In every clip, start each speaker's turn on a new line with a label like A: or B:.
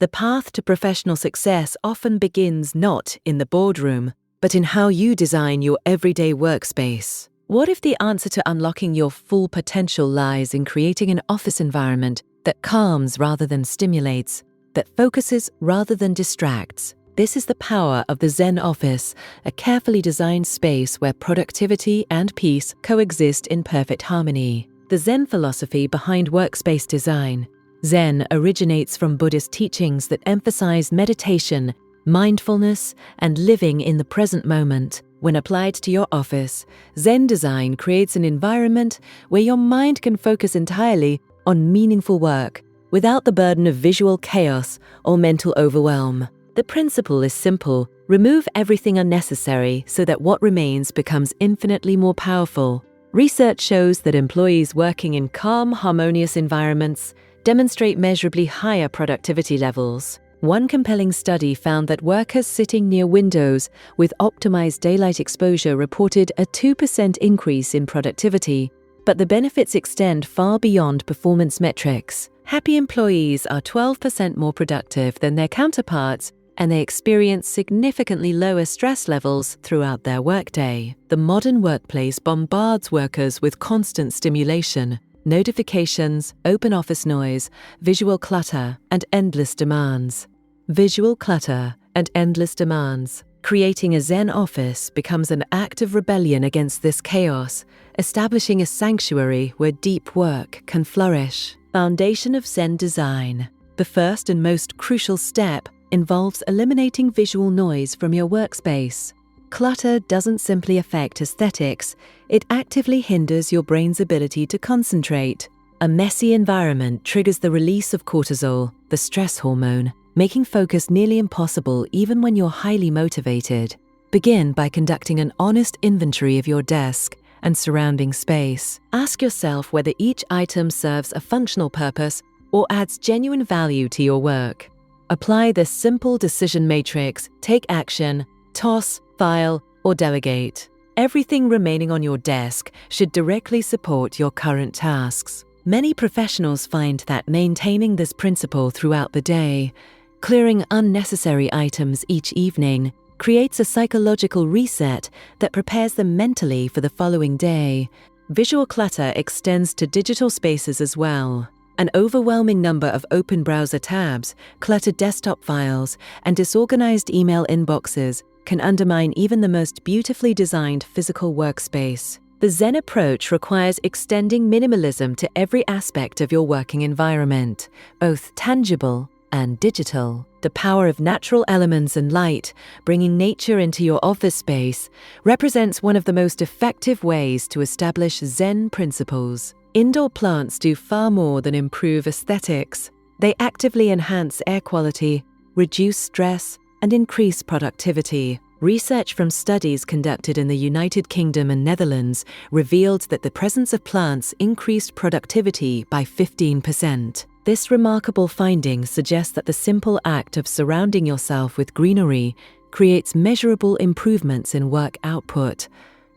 A: The path to professional success often begins not in the boardroom, but in how you design your everyday workspace. What if the answer to unlocking your full potential lies in creating an office environment that calms rather than stimulates, that focuses rather than distracts? This is the power of the Zen office, a carefully designed space where productivity and peace coexist in perfect harmony. The Zen philosophy behind workspace design. Zen originates from Buddhist teachings that emphasize meditation, mindfulness, and living in the present moment. When applied to your office, Zen design creates an environment where your mind can focus entirely on meaningful work, without the burden of visual chaos or mental overwhelm. The principle is simple: remove everything unnecessary so that what remains becomes infinitely more powerful. Research shows that employees working in calm, harmonious environments demonstrate measurably higher productivity levels. One compelling study found that workers sitting near windows with optimized daylight exposure reported a 2% increase in productivity, but the benefits extend far beyond performance metrics. Happy employees are 12% more productive than their counterparts, and they experience significantly lower stress levels throughout their workday. The modern workplace bombards workers with constant stimulation, notifications, open office noise, visual clutter, and endless demands. Visual clutter and endless demands. Creating a Zen office becomes an act of rebellion against this chaos, establishing a sanctuary where deep work can flourish. Foundation of Zen design. The first and most crucial step involves eliminating visual noise from your workspace. Clutter doesn't simply affect aesthetics, it actively hinders your brain's ability to concentrate. A messy environment triggers the release of cortisol, the stress hormone, making focus nearly impossible even when you're highly motivated. Begin by conducting an honest inventory of your desk and surrounding space. Ask yourself whether each item serves a functional purpose or adds genuine value to your work. Apply this simple decision matrix: take action, toss, file, or delegate. Everything remaining on your desk should directly support your current tasks. Many professionals find that maintaining this principle throughout the day, clearing unnecessary items each evening, creates a psychological reset that prepares them mentally for the following day. Visual clutter extends to digital spaces as well. An overwhelming number of open browser tabs, cluttered desktop files, and disorganized email inboxes can undermine even the most beautifully designed physical workspace. The Zen approach requires extending minimalism to every aspect of your working environment, both tangible and digital. The power of natural elements and light, bringing nature into your office space, represents one of the most effective ways to establish Zen principles. Indoor plants do far more than improve aesthetics. They actively enhance air quality, reduce stress, and increase productivity. Research from studies conducted in the United Kingdom and Netherlands revealed that the presence of plants increased productivity by 15%. This remarkable finding suggests that the simple act of surrounding yourself with greenery creates measurable improvements in work output.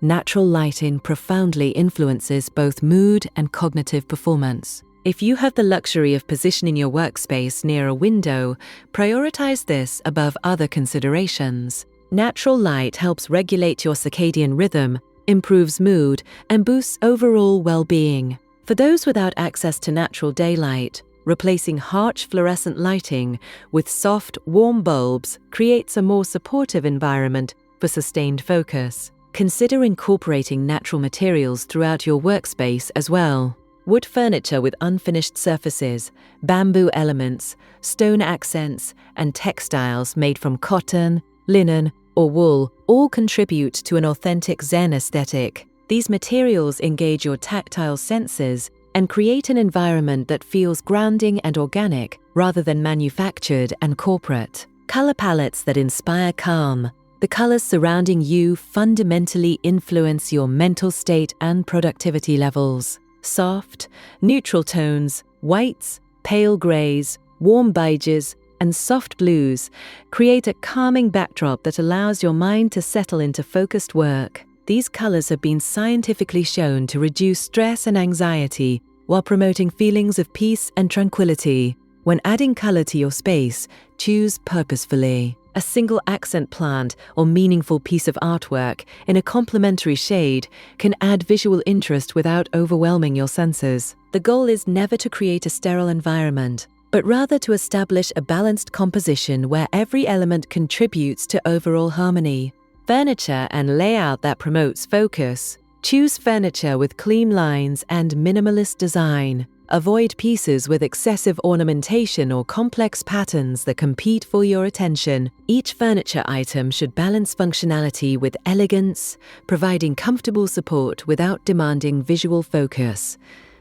A: Natural lighting profoundly influences both mood and cognitive performance. If you have the luxury of positioning your workspace near a window, prioritize this above other considerations. Natural light helps regulate your circadian rhythm, improves mood, and boosts overall well-being. For those without access to natural daylight, replacing harsh fluorescent lighting with soft, warm bulbs creates a more supportive environment for sustained focus. Consider incorporating natural materials throughout your workspace as well. Wood furniture with unfinished surfaces, bamboo elements, stone accents, and textiles made from cotton, linen, or wool all contribute to an authentic Zen aesthetic. These materials engage your tactile senses and create an environment that feels grounding and organic rather than manufactured and corporate. Color palettes that inspire calm. The colors surrounding you fundamentally influence your mental state and productivity levels. Soft, neutral tones, whites, pale grays, warm beiges, and soft blues create a calming backdrop that allows your mind to settle into focused work. These colors have been scientifically shown to reduce stress and anxiety while promoting feelings of peace and tranquility. When adding color to your space, choose purposefully. A single accent plant or meaningful piece of artwork in a complementary shade can add visual interest without overwhelming your senses. The goal is never to create a sterile environment, but rather to establish a balanced composition where every element contributes to overall harmony. Furniture and layout that promotes focus. Choose furniture with clean lines and minimalist design. Avoid pieces with excessive ornamentation or complex patterns that compete for your attention. Each furniture item should balance functionality with elegance, providing comfortable support without demanding visual focus.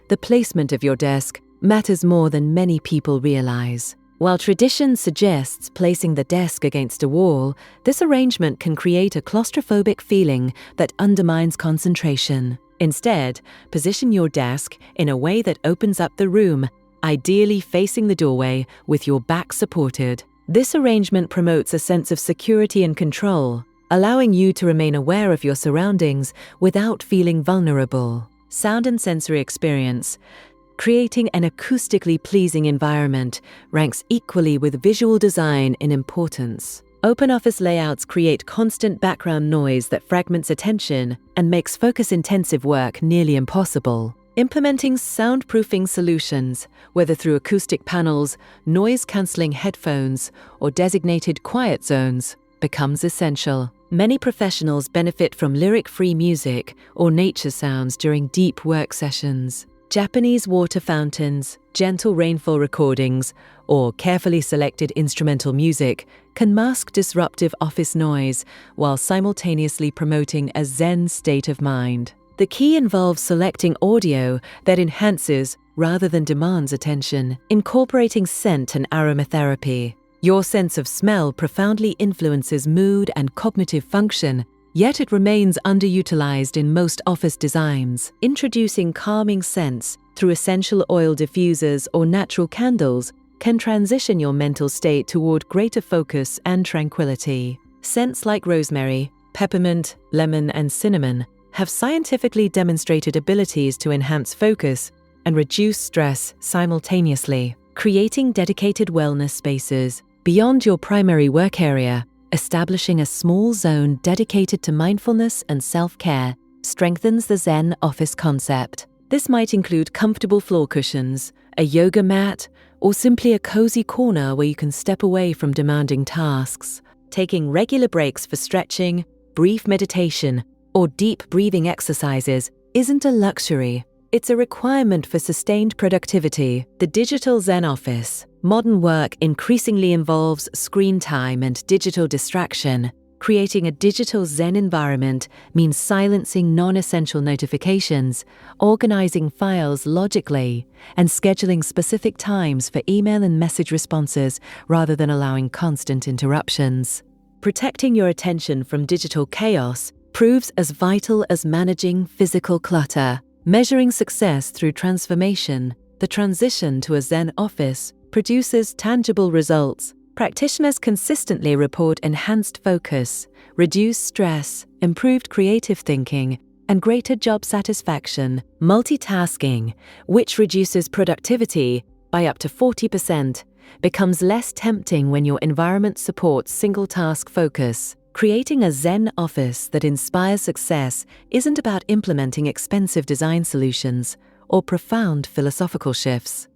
A: The placement of your desk matters more than many people realize. While tradition suggests placing the desk against a wall, this arrangement can create a claustrophobic feeling that undermines concentration. Instead, position your desk in a way that opens up the room, ideally facing the doorway with your back supported. This arrangement promotes a sense of security and control, allowing you to remain aware of your surroundings without feeling vulnerable. Sound and sensory experience. Creating an acoustically pleasing environment ranks equally with visual design in importance. Open office layouts create constant background noise that fragments attention and makes focus-intensive work nearly impossible. Implementing soundproofing solutions, whether through acoustic panels, noise-canceling headphones, or designated quiet zones, becomes essential. Many professionals benefit from lyric-free music or nature sounds during deep work sessions. Japanese water fountains, gentle rainfall recordings, or carefully selected instrumental music can mask disruptive office noise while simultaneously promoting a Zen state of mind. The key involves selecting audio that enhances rather than demands attention, incorporating scent and aromatherapy. Your sense of smell profoundly influences mood and cognitive function, yet it remains underutilized in most office designs. Introducing calming scents through essential oil diffusers or natural candles can transition your mental state toward greater focus and tranquility. Scents like rosemary, peppermint, lemon, and cinnamon have scientifically demonstrated abilities to enhance focus and reduce stress simultaneously. Creating dedicated wellness spaces beyond your primary work area, establishing a small zone dedicated to mindfulness and self-care strengthens the Zen office concept. This might include comfortable floor cushions, a yoga mat, or simply a cozy corner where you can step away from demanding tasks. Taking regular breaks for stretching, brief meditation, or deep breathing exercises isn't a luxury. It's a requirement for sustained productivity. The digital Zen office. Modern work increasingly involves screen time and digital distraction. Creating a digital Zen environment means silencing non-essential notifications, organizing files logically, and scheduling specific times for email and message responses rather than allowing constant interruptions. Protecting your attention from digital chaos proves as vital as managing physical clutter. Measuring success through transformation, the transition to a Zen office produces tangible results. Practitioners consistently report enhanced focus, reduced stress, improved creative thinking, and greater job satisfaction. Multitasking, which reduces productivity by up to 40%, becomes less tempting when your environment supports single-task focus. Creating a Zen office that inspires success isn't about implementing expensive design solutions or profound philosophical shifts.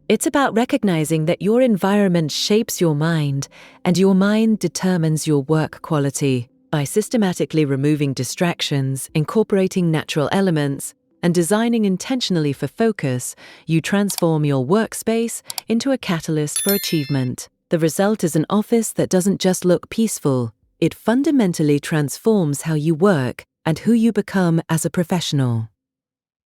A: It's about recognizing that your environment shapes your mind, and your mind determines your work quality. By systematically removing distractions, incorporating natural elements, and designing intentionally for focus, you transform your workspace into a catalyst for achievement. The result is an office that doesn't just look peaceful. It fundamentally transforms how you work and who you become as a professional.